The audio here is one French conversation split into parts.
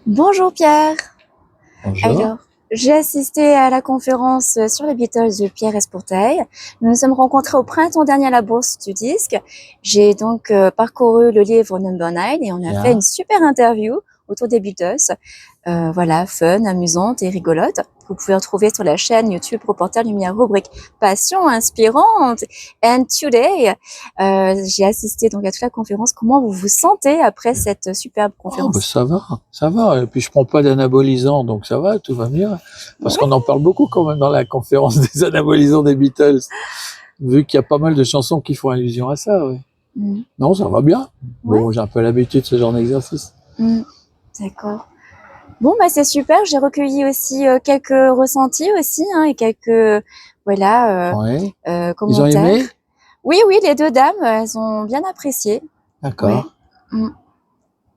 Bonjour Pierre. Bonjour. Alors, j'ai assisté à la conférence sur les Beatles de Pierre Espourteil. Nous nous sommes rencontrés au printemps dernier à la Bourse du Disque. J'ai donc parcouru le livre Number 9 et on a fait une super interview autour des Beatles. Voilà, fun, amusante et rigolote. Vous pouvez retrouver sur la chaîne YouTube Reporter Lumière, rubrique Passion inspirante. And today, j'ai assisté donc à toute la conférence. Comment vous vous sentez après cette superbe conférence? Oh, bah ça va. Et puis je prends pas d'anabolisant, donc ça va, tout va bien. Parce qu'on en parle beaucoup quand même dans la conférence des anabolisants des Beatles, vu qu'il y a pas mal de chansons qui font allusion à ça. Ouais. Non, ça va bien. Bon, j'ai un peu l'habitude de ce genre d'exercice. D'accord. Bon, bah c'est super. J'ai recueilli aussi quelques ressentis aussi, hein, et quelques commentaires. Ils ont aimé? Oui, les deux dames, elles ont bien apprécié. D'accord. Ouais.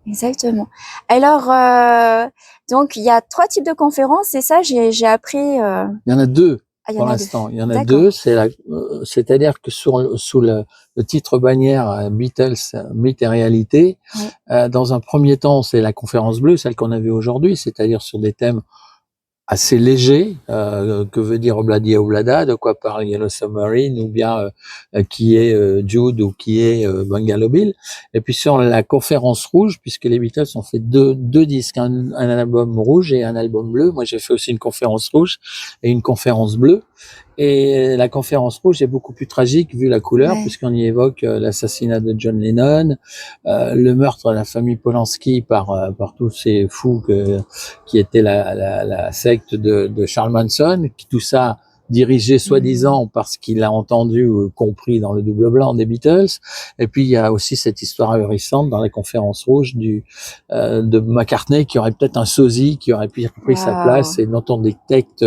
Exactement. Alors, donc il y a 3 types de conférences, c'est ça, j'ai appris. Il y en a 2 pour l'instant. Il y en a 2. C'est-à-dire que sous le titre bannière Beatles, mythe et réalité, dans un premier temps, c'est la conférence bleue, celle qu'on avait aujourd'hui, c'est-à-dire sur des thèmes assez léger, que veut dire Obladi Oblada, de quoi parle Yellow Submarine, ou bien qui est Jude ou qui est Bungalow Bill. Et puis sur la conférence rouge, puisque les Beatles ont fait deux disques, un album rouge et un album bleu. Moi, j'ai fait aussi une conférence rouge et une conférence bleue. Et la conférence rouge est beaucoup plus tragique vu la couleur, puisqu'on y évoque l'assassinat de John Lennon, le meurtre de la famille Polanski par tous ces fous qui étaient la secte de Charles Manson, qui tout ça dirigé soi-disant parce qu'il a entendu ou compris dans le double blanc des Beatles. Et puis il y a aussi cette histoire ahurissante dans la conférence rouge de McCartney, qui aurait peut-être un sosie qui aurait pu pris sa place et dont on détecte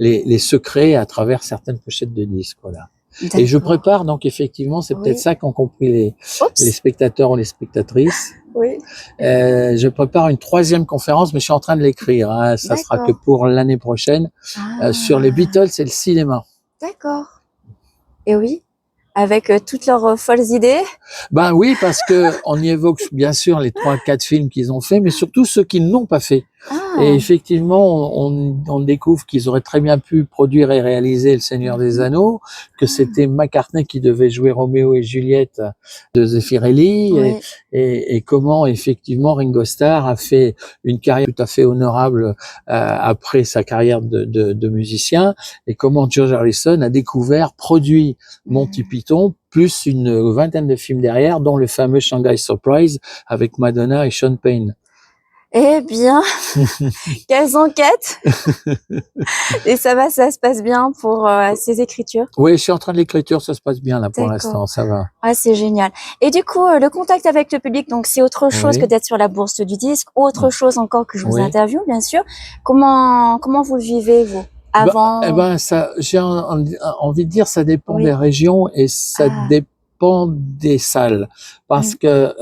les secrets à travers certaines pochettes de disques. Voilà. Et je prépare donc effectivement, c'est peut-être ça qu'ont compris les spectateurs ou les spectatrices. Je prépare une 3e conférence, mais je suis en train de l'écrire. Hein. Ça sera que pour l'année prochaine, sur les Beatles et le cinéma. D'accord. Et oui, avec toutes leurs folles idées. Ben oui, parce que on y évoque bien sûr les 3-4 films qu'ils ont fait, mais surtout ceux qu'ils n'ont pas fait. Et effectivement, on découvre qu'ils auraient très bien pu produire et réaliser Le Seigneur des Anneaux, que c'était McCartney qui devait jouer Roméo et Juliette de Zeffirelli, et comment effectivement Ringo Starr a fait une carrière tout à fait honorable après sa carrière de musicien, et comment George Harrison a découvert, produit Monty Python, plus une 20aine de films derrière, dont le fameux Shanghai Surprise avec Madonna et Sean Penn. Eh bien, quelles enquêtes! Et ça se passe bien pour ces écritures? Oui, je suis en train de l'écriture, ça se passe bien là pour l'instant, ça va. Ah, c'est génial. Et du coup, le contact avec le public, donc c'est autre chose que d'être sur la bourse du disque, autre chose encore que je vous interviewe, bien sûr. Comment vous le vivez, vous, avant? Ça, j'ai envie de dire, ça dépend des régions et ça dépend des salles, parce que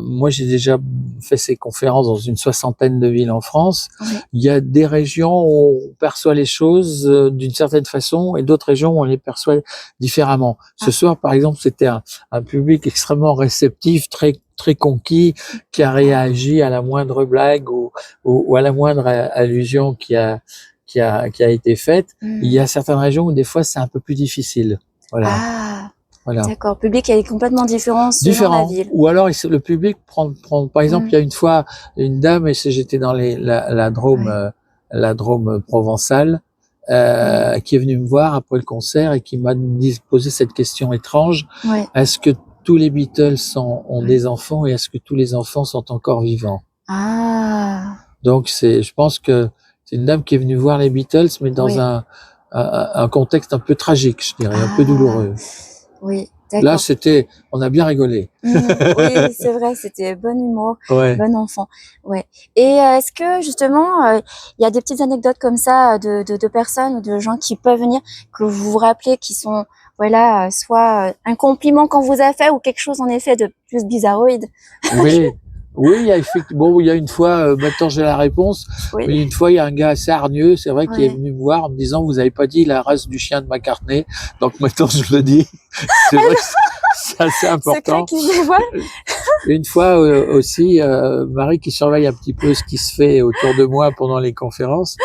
moi j'ai déjà fait ces conférences dans une 60aine de villes en France. Il y a des régions où on perçoit les choses d'une certaine façon et d'autres régions où on les perçoit différemment. Ce soir, par exemple, c'était un public extrêmement réceptif, très conquis, qui a réagi à la moindre blague ou à la moindre allusion qui a été faite. Il y a certaines régions où des fois c'est un peu plus difficile. Voilà. Voilà. D'accord. Le public est complètement différent selon la ville. Ou alors le public prend par exemple, il y a une fois une dame, et j'étais dans la Drôme provençale, qui est venue me voir après le concert et qui m'a posé cette question étrange. Est-ce que tous les Beatles ont des enfants, et est-ce que tous les enfants sont encore vivants? Donc je pense que c'est une dame qui est venue voir les Beatles, mais dans un contexte un peu tragique, je dirais, un peu douloureux. Oui, d'accord. Là, on a bien rigolé. Oui, c'est vrai, c'était bon humour, bon enfant. Et est-ce que justement, il y a des petites anecdotes comme ça de personnes ou de gens qui peuvent venir, que vous vous rappelez, qui sont, soit un compliment qu'on vous a fait ou quelque chose en effet de plus bizarroïde? Oui, il y a effectivement, il y a une fois, maintenant j'ai la réponse, mais une fois il y a un gars assez hargneux, c'est vrai, qui est venu me voir en me disant: vous avez pas dit la race du chien de McCartney, donc maintenant je le dis. C'est vrai que c'est assez important. Secret qui se dévoile. Une fois aussi, Marie, qui surveille un petit peu ce qui se fait autour de moi pendant les conférences,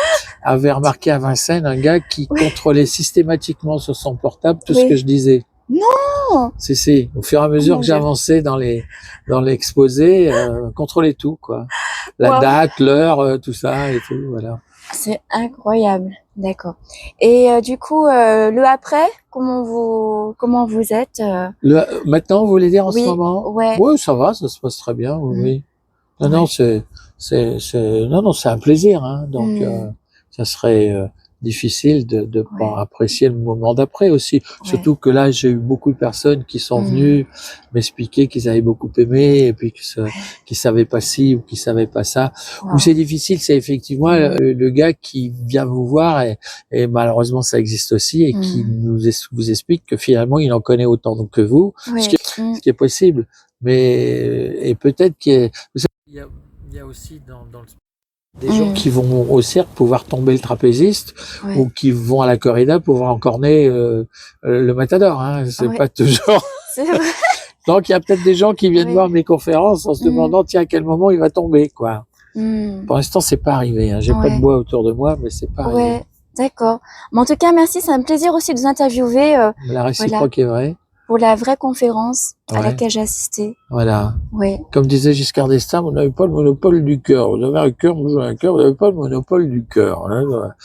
avait remarqué à Vincennes un gars qui contrôlait systématiquement sur son portable tout ce que je disais. Non! Si. Au fur et à mesure que j'avançais dans l'exposé, contrôlait tout, quoi. La date, l'heure, tout ça et tout, voilà. C'est incroyable. D'accord. Et du coup, le après, comment vous êtes Maintenant, vous voulez dire en ce moment? Ouais. Oui, ça va, ça se passe très bien, oui. Non, c'est un plaisir, hein. Donc, ça serait difficile de pas apprécier le moment d'après aussi. Surtout que là, j'ai eu beaucoup de personnes qui sont venues m'expliquer qu'ils avaient beaucoup aimé et puis qu'ils savaient pas ci ou qu'ils savaient pas ça. Où c'est difficile, c'est effectivement le gars qui vient vous voir et malheureusement ça existe aussi et qui vous explique que finalement il en connaît autant que vous, ce qui est possible. Mais et peut-être qu'il y a aussi dans le des gens qui vont au cirque pour voir tomber le trapéziste ou qui vont à la corrida pour voir encorner le matador. Hein. C'est pas toujours. C'est vrai. Donc il y a peut-être des gens qui viennent voir mes conférences en se demandant tiens à quel moment il va tomber quoi. Pour l'instant c'est pas arrivé. Hein. J'ai pas de bois autour de moi mais c'est pas arrivé. D'accord. Mais en tout cas merci, c'est un plaisir aussi de vous interviewer. La réciproque est vraie. Pour la vraie conférence à laquelle j'ai assisté. Voilà. Comme disait Giscard d'Estaing, vous n'avez pas le monopole du cœur. Vous avez un cœur, vous avez un cœur, vous n'avez pas le monopole du cœur. Hein, voilà.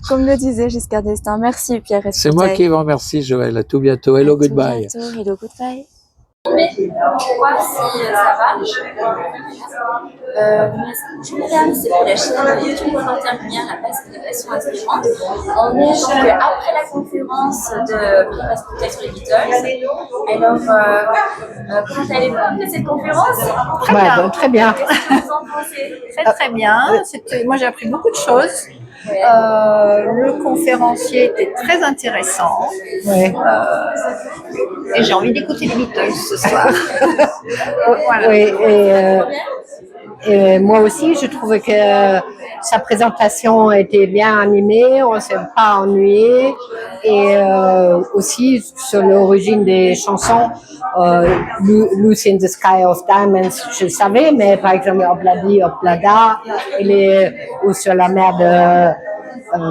Comme le disait Giscard d'Estaing. Merci Pierre Espoutey. C'est moi qui vous remercie Joël. À tout bientôt. Hello, goodbye. À tout bientôt. Hello, goodbye. Mais on voit si ça va. Mesdames, c'est pour la chaîne YouTube Volontaire Lumière, la passion inspirante. On est donc après la conférence de Pierre Espoutey sur les Beatles. Alors, comment allez-vous après cette conférence? Très bien. Qu'est-ce que vous en pensez? Très bien. Moi, j'ai appris beaucoup de choses. Le conférencier était très intéressant. Et j'ai envie d'écouter les Beatles ce soir. Voilà. Oui, et moi aussi, je trouvais que sa présentation était bien animée, on ne s'est pas ennuyé. Et aussi, sur l'origine des chansons, Lucy in the Sky of Diamonds, je le savais, mais par exemple, Obladi, Oblada, ou sur la mer de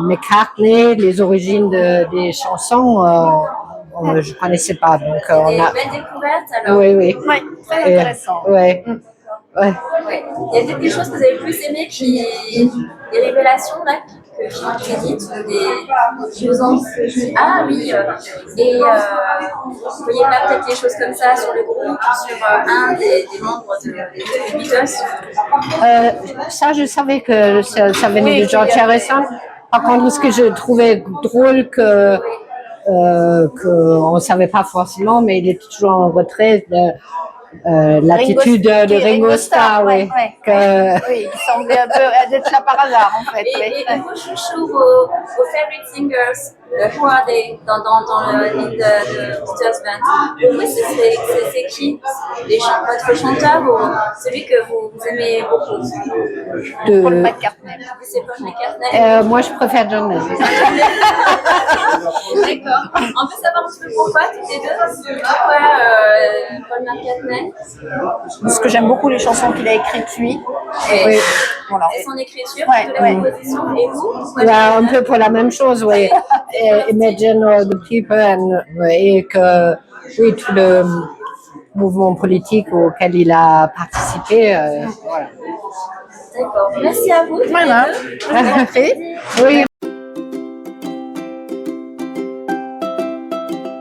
McCartney, les origines des chansons, je connaissais pas. Donc, on Des a... belles découvertes alors. Oui. Très intéressant. Ouais. Il y a peut-être des choses que vous avez plus aimées, des révélations là qui ont été dites, qui vous ont dit ah oui, et vous voyez pas peut-être des choses comme ça sur le groupe, sur un des membres des Beatles. Ça, je savais que ça venait de George Harrison. Par contre, ce que je trouvais drôle qu'on ne savait pas forcément, mais il était toujours en retrait l'attitude de Ringo Starr, oui. Oui, il semblait un peu être là par hasard, en fait. Et vos chouchous, vos favorite singers, who are they dans le Beatles band? Oui, c'est qui? Votre chanteur ou celui que vous aimez beaucoup? Paul McCartney. C'est Paul McCartney. Moi, je préfère John Lennon. D'accord. On peut savoir un petit peu pourquoi toutes les deux? Pourquoi Paul McCartney? Parce que j'aime beaucoup les chansons qu'il a écrites lui. Et voilà. son écriture, de la composition. Et vous? Un peu pour la même chose, oui. Imagine all the people, et que oui, tout le mouvement politique auquel il a participé. Voilà. D'accord. Merci à vous. Voilà. Oui.